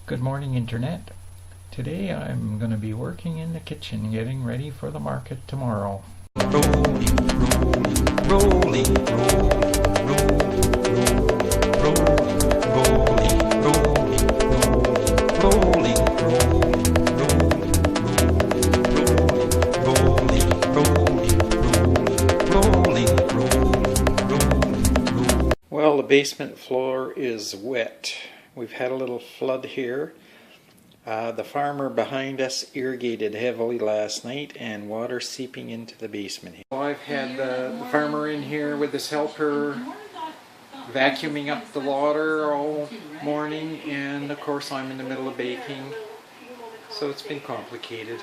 Good morning, Internet. Today I'm going to be working in the kitchen getting ready for the market tomorrow. Rolling, rolling, rolling, Well, the basement floor is wet. We've had a little flood here. The farmer behind us irrigated heavily last night and water seeping into the basement. Well, I've had the farmer in here with his helper vacuuming up the water all morning, and of course I'm in the middle of baking, so it's been complicated.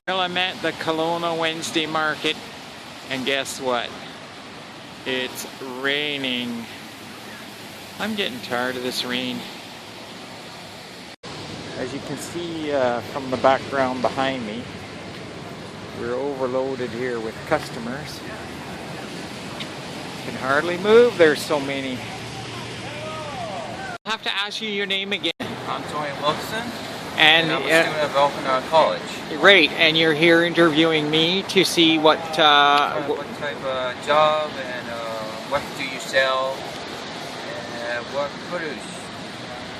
Well, I'm at the Kelowna Wednesday market, and guess what? It's raining. I'm getting tired of this rain. As you can see from the background behind me, we're overloaded here with customers. Can hardly move, there's so many. I have to ask you your name again. I'm Tony Wilson, and I'm a student at Belfast College. Great, and you're here interviewing me to see what What type of job and what do you sell and what produce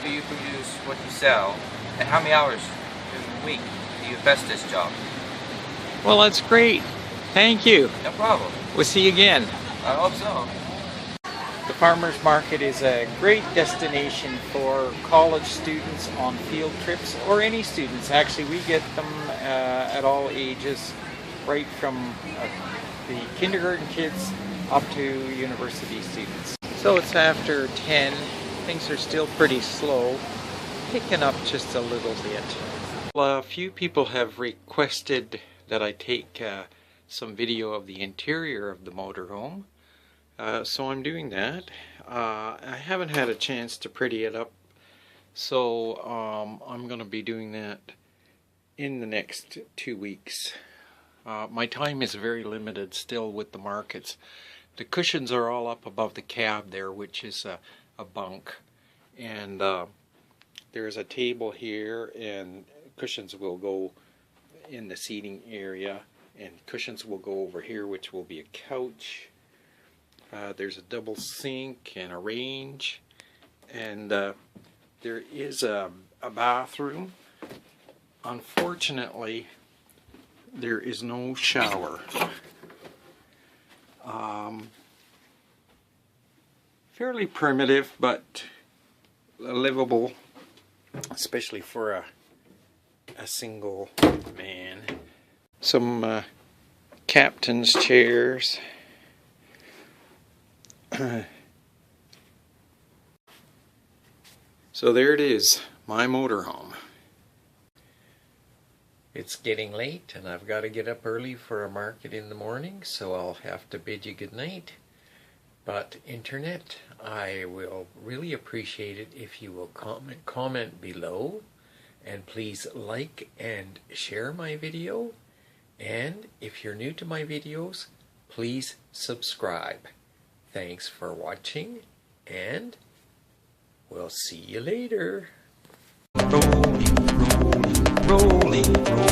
do you produce, what you sell, and how many hours in a week do you invest this job? Well, that's great. Thank you. No problem. We'll see you again. I hope so. The farmers market is a great destination for college students on field trips, or any students. Actually, we get them at all ages, right from the kindergarten kids up to university students. So it's after 10. Things are still pretty slow, picking up just a little bit. Well, a few people have requested that I take some video of the interior of the motorhome. So I'm doing that. I haven't had a chance to pretty it up, so I'm going to be doing that in the next 2 weeks. My time is very limited still with the markets. The cushions are all up above the cab there, which is a bunk, and there's a table here, and cushions will go in the seating area, and cushions will go over here, which will be a couch. There's a double sink and a range, and there is a bathroom. Unfortunately, there is no shower. Fairly primitive, but livable, especially for a single man. Some captain's chairs. So there it is, my motorhome. It's getting late and I've got to get up early for a market in the morning, so I'll have to bid you good night. But Internet, I will really appreciate it if you will comment below, and please like and share my video, and if you're new to my videos, please subscribe. Thanks for watching, and we'll see you later. rolling, rolling, rolling.